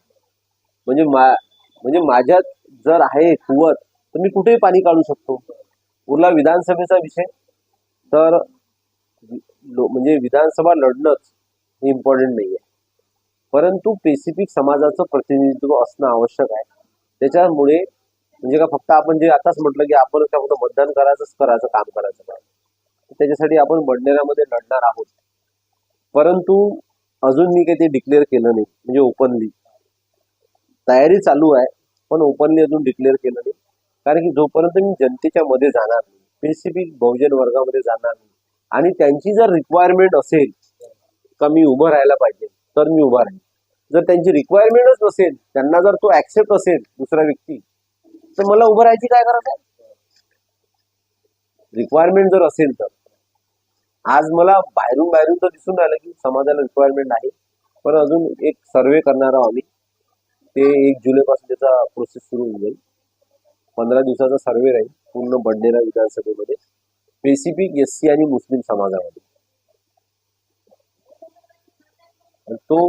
B: म्हणजे म्हणजे माझ्यात जर आहे कुवत तर मी कुठेही पाणी काढू शकतो. उरला विधानसभेचा विषय, तर म्हणजे विधानसभा लढणंच हे इम्पॉर्टंट नाही आहे, परंतु स्पेसिफिक समाजाचं प्रतिनिधित्व असणं आवश्यक आहे. त्याच्यामुळे म्हणजे का फक्त आपण जे आताच म्हटलं की आपण त्या फक्त मतदान करायचं काम करायचं काय, त्याच्यासाठी आपण बडनेरामध्ये लढणार आहोत. परंतु अजून मी काही ते डिक्लेअर केलं नाही, म्हणजे ओपनली तयारी चालू आहे, पण ओपनली अजून डिक्लेअर केलं नाही. कारण की जोपर्यंत मी जनतेच्या मध्ये जाणार नाही, स्पेसिफिक बहुजन वर्गामध्ये जाणार नाही, आणि त्यांची जर रिक्वायरमेंट असेल का मी उभं राहायला पाहिजे, तर मी उभा राहील. जर त्यांची रिक्वायरमेंटच नसेल, त्यांना जर तो ऍक्सेप्ट असेल दुसरा व्यक्ती, तर मला उभं राहायची काय गरज आहे. रिक्वायरमेंट जर असेल तर आज मला बाहेरून तर दिसून राहिलं की समाजाला रिक्वायरमेंट आहे, पण अजून एक सर्वे करणार आहोत आम्ही. ते 1 जुलैपासून त्याचा प्रोसेस सुरू होऊन जाईल. 15 दिवसाचा सर्वे राहील पूर्ण बडनेरा विधानसभेमध्ये, स्पेसिफिक SC आणि मुस्लिम समाजामध्ये. आणि तो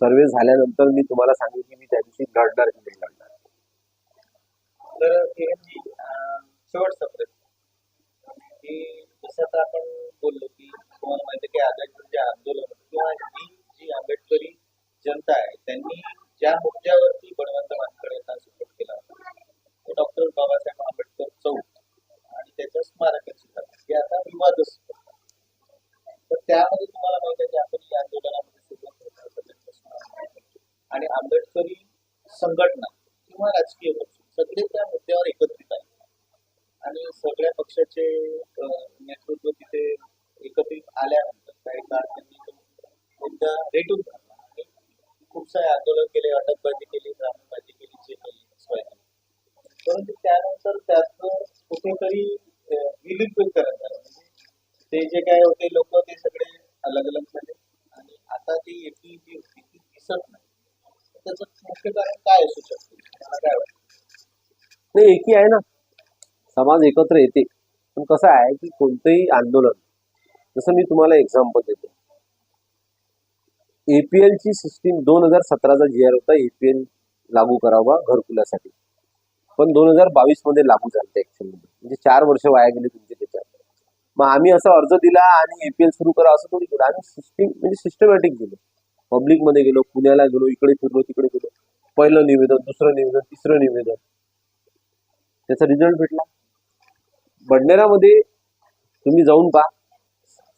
B: सर्वे झाल्यानंतर मी तुम्हाला सांगेन की मी त्या दिवशी लढणार की नाही लढणार.
A: तर किरणजी, शेवटचा प्रश्न की जसं आता आपण बोललो की तुम्हाला माहिती आहे की आझादीचं जे आंदोलन होतं किंवा ही जी आंबेडकरी जनता आहे त्यांनी ज्या मुद्द्यावरती बळवंत वानखेडे यांना सपोर्ट केला होता तो डॉक्टर बाबासाहेब आंबेडकर चौक आणि त्याच्या स्मारकाची जागा हे आता विवादास्पद आहे. तर त्यामध्ये तुम्हाला माहिती आहे की आपण या आंदोलनामध्ये सुरुवात होता सगळ्यांचा समावेश आहे. आणि आंबेडकरी संघटना किंवा राजकीय पक्ष सगळे त्या मुद्द्यावर एकत्रित आहे आणि सगळ्या पक्षाचे नेतृत्व तिथे एकत्रित आल्यानंतर काही काळ त्यांनी तो मुद्दा रेटून धरला आणि खूप सारे आंदोलन केले, अटकबाजी केली, ग्रामबाजी केली, जे काही व्हायचं. परंतु त्यानंतर त्यातनं कुठेतरी विलीनीकरण झालं. म्हणजे ते जे काय होते लोक ते सगळे अलग अलग झाले आणि आता ती एकी जी होती ती दिसत नाही. त्याचं मुख्य कारण काय असू शकते, मला काय वाटतं?
B: नाही, एकी आहे ना, समाज एकत्र येते. पण कसं आहे की कोणतंही आंदोलन, जसं मी तुम्हाला एक्झाम्पल देतो, APL ची सिस्टीम 2017चा GR होता, APL लागू करावा घरकुलासाठी, पण 2022 मध्ये लागू झालं ऍक्च्युअली. म्हणजे 4 वर्ष वाया गेले तुमचे त्याच्यात. मग आम्ही असा अर्ज दिला आणि APL सुरू करा असं थोडी केलं. आम्ही सिस्टीम म्हणजे सिस्टमॅटिक गेलो, पब्लिक मध्ये गेलो, पुण्याला गेलो, इकडे फिरलो, तिकडे गेलो, पहिलं निवेदन, दुसरं निवेदन, तिसरं निवेदन, त्याचा रिझल्ट भेटला. बडनेरामध्ये तुम्ही जाऊन पहा,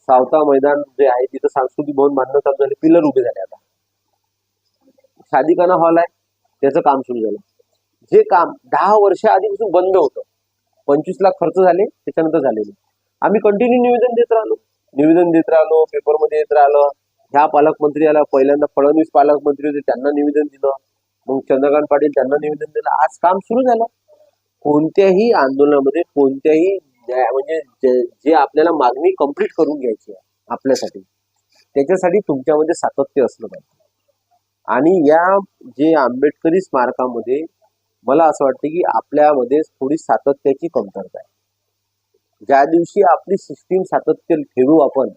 B: सावता मैदान जे आहे तिथं सांस्कृतिक भवन बांधणं चालू झाले, पिलर उभे झाले. आता शादीखाना हॉल आहे त्याचं काम सुरू झालं. जे काम 10 वर्ष आधीपासून बंद होतं, 25 लाख खर्च झाले, त्याच्यानंतर झालेले. आम्ही कंटिन्यू निवेदन देत राहिलो, पेपरमध्ये येत राहिलं. ह्या पालकमंत्री आला, पहिल्यांदा फडणवीस पालकमंत्री होते, त्यांना निवेदन दिलं, मग चंद्रकांत पाटील त्यांना निवेदन दिलं. आज काम सुरू झालं. कोणत्याही आंदोलनामध्ये कोणत्याही म्हणजे जे आपल्याला मागणी कंप्लीट करून घ्यायची आहे आपल्यासाठी, त्याच्यासाठी तुमच्यामध्ये सातत्य असलं पाहिजे. आणि या जे आंबेडकरी स्मारकामध्ये मला असं वाटतं की आपल्यामध्ये थोडी सातत्याची कमतरता आहे. ज्या दिवशी आपली सिस्टीम सातत्य ठेवू आपण,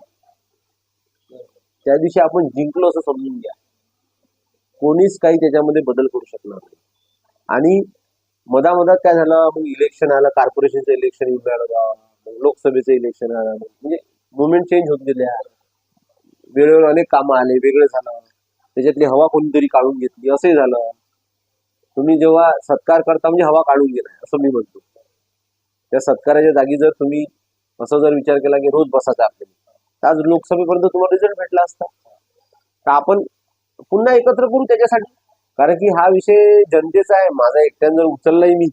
B: त्या दिवशी आपण जिंकलो असं समजून घ्या. कोणीच काही त्याच्यामध्ये बदल करू शकणार नाही. आणि मधामधात काय झालं, मग इलेक्शन आलं, कॉर्पोरेशनचं इलेक्शन येऊन राहिलं, मग लोकसभेचं इलेक्शन आलं, म्हणजे मुवमेंट चेंज होत गेल्या. वेळेवर अनेक कामं आले, वेगळं झालं, त्याच्यातली हवा कोणीतरी काढून घेतली, असंही झालं. तुम्ही जेव्हा सत्कार करता म्हणजे हवा काढून घेणार असं मी म्हणतो. त्या सत्काराच्या जागी जर तुम्ही असं जर विचार केला की रोज बसायचं आपल्याला, तर आज लोकसभेपर्यंत तुम्हाला रिझल्ट भेटला असता. तर आपण पुन्हा एकत्र करू त्याच्यासाठी, कारण की हा विषय जनतेचा आहे. माझा एकट्यानं जर उचललाही मी,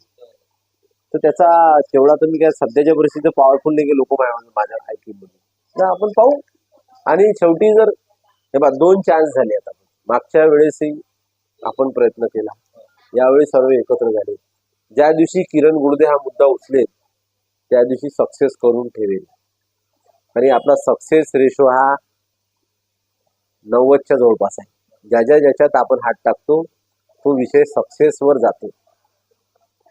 B: तर त्याचा तेवढा तर मी काय सध्याच्या परिस्थितीत पॉवरफुल नाही की लोक माझ्या ऐकतील म्हणून. तर आपण पाहू. आणि शेवटी जर हे बघा 2 चान्स झाले आता. मागच्या वेळेसही आपण प्रयत्न केला, यावेळी सर्व एकत्र झाले. ज्या दिवशी किरण गुडदे हा मुद्दा उचलेल त्या दिवशी सक्सेस करून ठेवेल. आणि आपला सक्सेस रेशो हा 90च्या जवळपास आहे. ज्याच्यात आपण हात टाकतो तो विषय सक्सेसवर जातो.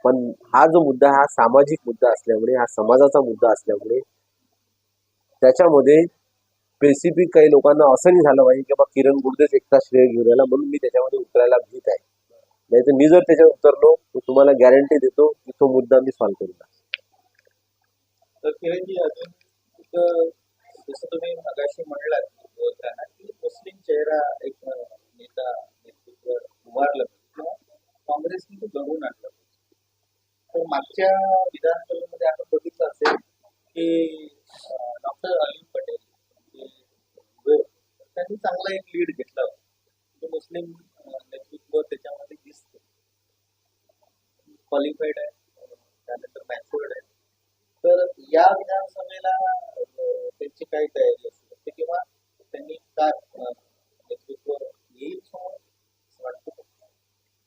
B: पण हा जो मुद्दा हा सामाजिक मुद्दा असल्यामुळे, हा समाजाचा मुद्दा असल्यामुळे त्याच्यामध्ये स्पेसिफिक काही लोकांना असं नाही झालं पाहिजे की बा किरण गुडदेच एकटा श्रेय घेऊन राहिला म्हणून मी त्याच्यामध्ये उतरायला भीत आहे. नाही तर मी जर त्याच्यावर उतरलो तर तुम्हाला गॅरंटी देतो की तो मुद्दा मी सॉल्व्ह करू.
A: तर किरणजी, अजून जसं तुम्ही मगाशी म्हणलात बोलताना की मुस्लिम चेहरा एक नेता नेतृत्व उभारलं किंवा काँग्रेसने ते घडवून आणलं. तर मागच्या विधानसभेमध्ये आपण बघितलं असेल की डॉक्टर अलीम पटेल त्यांनी चांगला एक लीड घेतला होता. तो मुस्लिम नेतृत्व त्याच्यामध्ये दिसते, क्वालिफाईड आहे, त्यानंतर मॅच्युअर्ड आहे. तर या विधानसभेला त्यांची काय तयारी असू शकते किंवा त्यांनी काय नेतृत्व येईल असं वाटतं?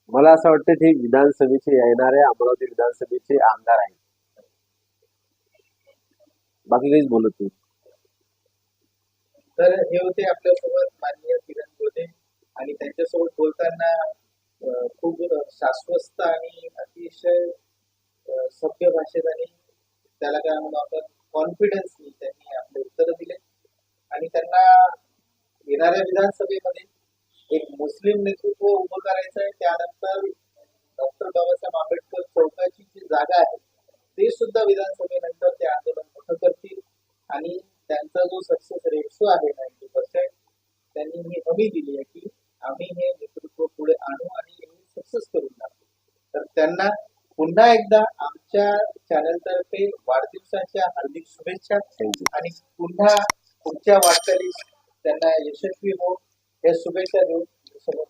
B: मला असं वाटतं ते विधानसभेचे येणाऱ्या अमरावती विधानसभेचे आमदार आहेत, बाकी काहीच बोलत नाही.
A: तर हे होते आपल्यासोबत माननीय किरण गुडदे, आणि त्यांच्यासोबत बोलताना खूप शाश्वत आणि अतिशय सभ्य भाषेत आणि त्याला काय म्हणून आपण कॉन्फिडन्सनी त्यांनी आपले उत्तर दिले. आणि त्यांना येणाऱ्या विधानसभेमध्ये एक मुस्लिम नेतृत्व उभं करायचं आहे. त्यानंतर डॉक्टर बाबासाहेब आंबेडकर चौकाची जी जागा आहे ते सुद्धा विधानसभेनंतर ते आंदोलन मोठं करतील. आणि त्यांचा जो सक्सेस रेशो आहे 90%, त्यांनी ही हमी दिली आहे की आम्ही हे नेतृत्व पुढे आणू आणि सक्सेस करून टाकू. तर त्यांना पुन्हा एकदा आमच्या चॅनलतर्फे वाढदिवसाच्या हार्दिक शुभेच्छा. आणि पुन्हा पुढच्या वाटचालीस त्यांना यशस्वी हो या शुभेच्छा देऊन समोर